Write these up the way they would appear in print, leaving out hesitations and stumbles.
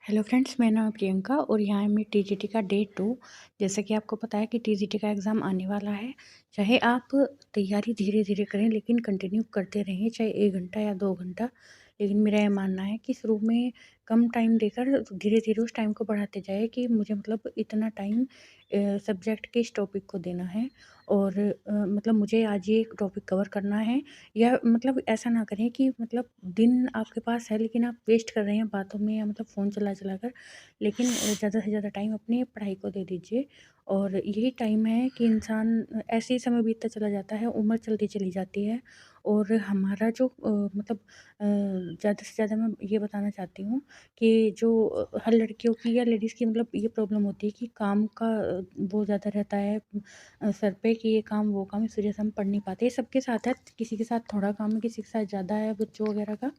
Hello friends, मेरा नाम है प्रियंका और यहाँ है मेरी टीजीटी का डे 2। जैसा कि आपको पता है कि टीजीटी का एग्ज़ाम आने वाला है। चाहे आप तैयारी धीरे-धीरे करें लेकिन कंटिन्यू करते रहें, चाहे 1 घंटा या 2 घंटा। लेकिन मेरा ये मानना है कि शुरू में कम टाइम देकर धीरे-धीरे उस टाइम को बढ़ाते जाएँ कि मुझे मतलब इतना टाइम सब्जेक्ट के इस टॉपिक को देना है और मतलब मुझे आज ये टॉपिक कवर करना है। या मतलब ऐसा ना करें कि मतलब दिन आपके पास है लेकिन आप वेस्ट कर रहे हैं बातों में या मतलब फ़ोन चला-चला कर। लेकिन ज़्यादा से ज़्यादा टाइम अपनी पढ़ाई को दे दीजिए। और यही टाइम है कि इंसान ऐसे ही समय बीतता चला जाता है, उम्र चलती चली जाती है और हमारा जो मतलब ज़्यादा से ज़्यादा मैं ये बताना चाहती हूँ कि जो हर लड़कियों की या लेडीज़ की मतलब ये प्रॉब्लम होती है कि काम का वो ज़्यादा रहता है सर पे कि ये काम वो काम, इस वजह से हम पढ़ नहीं पाते। ये सबके साथ है, किसी के साथ थोड़ा काम है, किसी के साथ ज़्यादा है बच्चों वगैरह का।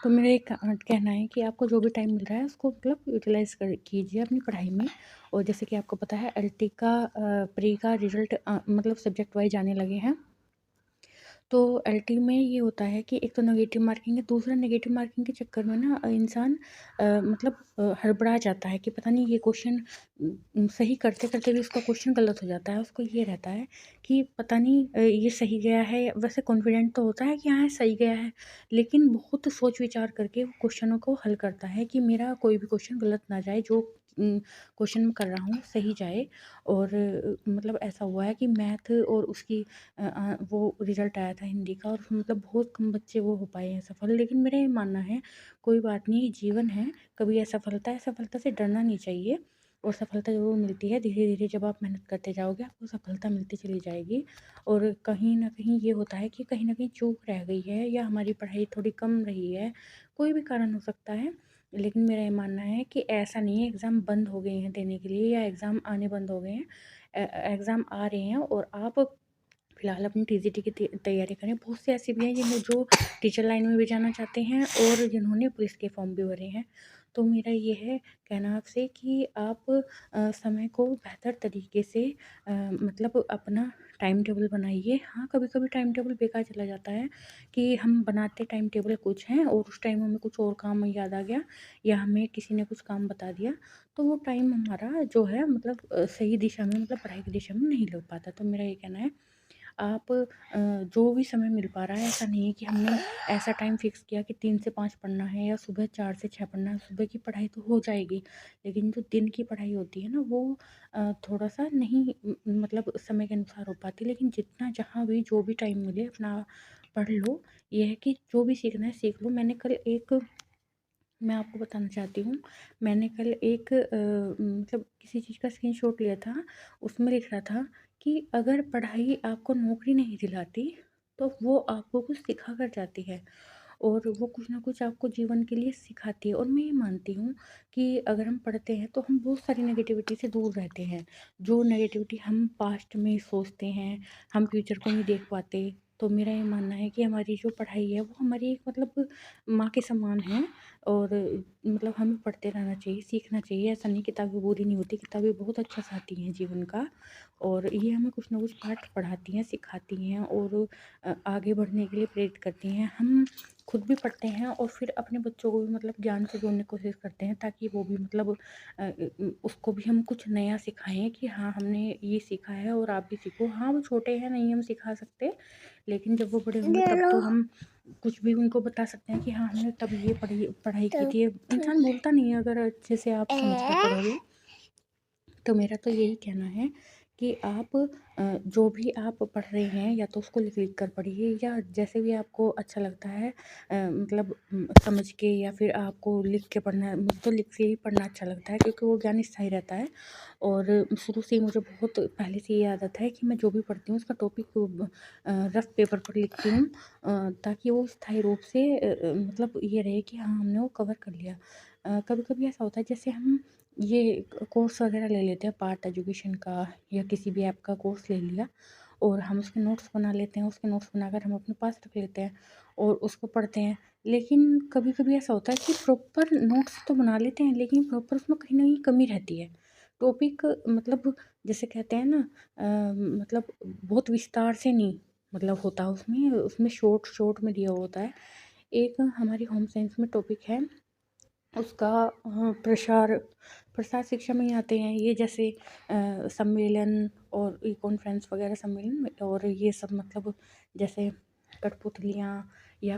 तो मेरा एक कहना है कि आपको जो भी टाइम मिल रहा है उसको मतलब यूटिलाइज़ कर कीजिए अपनी पढ़ाई में। और जैसे कि आपको पता है एलटी का प्री का रिज़ल्ट मतलब सब्जेक्ट वाइज़ आने लगे हैं। तो एलटी में ये होता है कि एक तो नेगेटिव मार्किंग है, दूसरा नेगेटिव मार्किंग के चक्कर में ना इंसान मतलब हड़बड़ा जाता है कि पता नहीं ये क्वेश्चन सही करते-करते भी उसका क्वेश्चन गलत हो जाता है। उसको ये रहता है कि पता नहीं ये सही गया है, वैसे कॉन्फिडेंट तो होता है कि हाँ, सही गया है, लेकिन बहुत सोच-विचार करके वो क्वेश्चनों को हल करता है कि मेरा कोई भी क्वेश्चन गलत ना जाए, जो क्वेश्चन मैं कर रहा हूँ सही जाए। और मतलब ऐसा हुआ है कि मैथ और उसकी वो रिज़ल्ट आया था हिंदी का और उसमें मतलब बहुत कम बच्चे वो हो पाए हैं सफल। लेकिन मेरा ये मानना है कोई बात नहीं, जीवन है, कभी असफलता है, सफलता से डरना नहीं चाहिए और सफलता ज़रूर मिलती है। धीरे-धीरे जब आप मेहनत करते जाओगे आपको सफलता मिलती चली जाएगी। और कहीं न कहीं ये होता है कि कहीं न कहीं चूक रह गई है या हमारी पढ़ाई थोड़ी कम रही है, कोई भी कारण हो सकता है। लेकिन मेरा ये मानना है कि ऐसा नहीं है एग्ज़ाम बंद हो गए हैं देने के लिए या एग्ज़ाम आने बंद हो गए हैं। एग्ज़ाम आ रहे हैं और आप फिलहाल अपनी टीजीटी की तैयारी करें। बहुत से ऐसे भी हैं जो टीचर लाइन में भी जाना चाहते हैं और जिन्होंने पुलिस के फॉर्म भी भरे हैं। तो मेरा ये है कहना आपसे कि आप समय को बेहतर तरीके से मतलब अपना टाइम टेबल बनाइए। हाँ, कभी-कभी टाइम टेबल बेकार चला जाता है कि हम बनाते टाइम टेबल कुछ हैं और उस टाइम हमें कुछ और काम याद आ गया या हमें किसी ने कुछ काम बता दिया, तो वो टाइम हमारा जो है मतलब सही दिशा में मतलब पढ़ाई की दिशा में नहीं लग पाता। तो मेरा ये कहना है आप जो भी समय मिल पा रहा है, ऐसा नहीं है कि हमने ऐसा टाइम फ़िक्स किया कि 3 से 5 पढ़ना है या सुबह 4 से 6 पढ़ना है। सुबह की पढ़ाई तो हो जाएगी, लेकिन जो दिन की पढ़ाई होती है ना वो थोड़ा-सा नहीं मतलब समय के अनुसार हो पाती। लेकिन जितना जहाँ भी जो भी टाइम मिले अपना पढ़ लो। ये है कि जो भी सीखना है सीख लो। मैं आपको बताना चाहती हूँ, मैंने कल एक मतलब किसी चीज़ का स्क्रीनशॉट लिया था, उसमें लिख रहा था कि अगर पढ़ाई आपको नौकरी नहीं दिलाती, तो वो आपको कुछ सिखा कर जाती है और वो कुछ ना कुछ आपको जीवन के लिए सिखाती है। और मैं ये मानती हूँ कि अगर हम पढ़ते हैं, तो हम बहुत सारी नेगेटिविटी से दूर रहते हैं। जो नेगेटिविटी हम पास्ट में सोचते हैं, हम फ्यूचर को नहीं देख पाते। तो मेरा ये मानना है कि हमारी जो पढ़ाई है, वो हमारी एक मतलब माँ के समान है और मतलब हमें पढ़ते रहना चाहिए, सीखना चाहिए। ऐसा नहीं किताबें बुरी नहीं होती, किताबें बहुत अच्छा सिखाती हैं जीवन का और ये हमें कुछ ना कुछ पाठ पढ़ाती हैं, सिखाती हैं और आगे बढ़ने के लिए प्रेरित करती हैं। हम खुद भी पढ़ते हैं और फिर अपने बच्चों को भी मतलब ज्ञान से जोड़ने की कोशिश करते हैं ताकि वो भी मतलब उसको भी हम कुछ नया सिखाएँ कि हाँ, हमने ये सीखा है और आप भी सीखो। हाँ, वो छोटे हैं, नहीं हम सिखा सकते, लेकिन जब वो बड़े होंगे तब तो हम कुछ भी उनको बता सकते हैं कि हाँ, हमने तब ये पढ़ाई की थी। इंसान भूलता नहीं है अगर अच्छे से आप समझ कर पढ़ोगे। तो मेरा तो यही कहना है कि आप जो भी आप पढ़ रहे हैं या तो उसको लिख-लिख कर पढ़िए या जैसे भी आपको अच्छा लगता है मतलब समझ के या फिर आपको लिख के पढ़ना है। मुझे तो लिख के ही पढ़ना अच्छा लगता है क्योंकि वो ज्ञान स्थायी रहता है और शुरू से ही मुझे बहुत पहले से ये आदत है कि मैं जो भी पढ़ती हूँ उसका टॉपिक रफ़ पेपर पर लिखती हूँ ताकि वो स्थायी रूप से मतलब ये रहे कि हाँ, हमने वो कवर कर लिया। कभी-कभी ऐसा होता है जैसे हम ये कोर्स वगैरह ले लेते हैं पार्ट एजुकेशन का या किसी भी ऐप का कोर्स ले लिया और हम उसके नोट्स बना लेते हैं, उसके नोट्स बनाकर हम अपने पास रख लेते हैं और उसको पढ़ते हैं। लेकिन कभी-कभी ऐसा होता है कि प्रॉपर नोट्स तो बना लेते हैं लेकिन प्रॉपर उसमें कहीं न कहीं कमी रहती है। टॉपिक मतलब जैसे कहते हैं ना मतलब बहुत विस्तार से नहीं मतलब होता उसमें शॉर्ट शॉर्ट में दिया हुआ होता है। एक हमारी होम साइंस में टॉपिक है उसका प्रसार प्रसार शिक्षा में ही आते हैं ये, जैसे सम्मेलन और ई कॉन्फ्रेंस वगैरह सम्मेलन और ये सब, मतलब जैसे कठपुतलियाँ,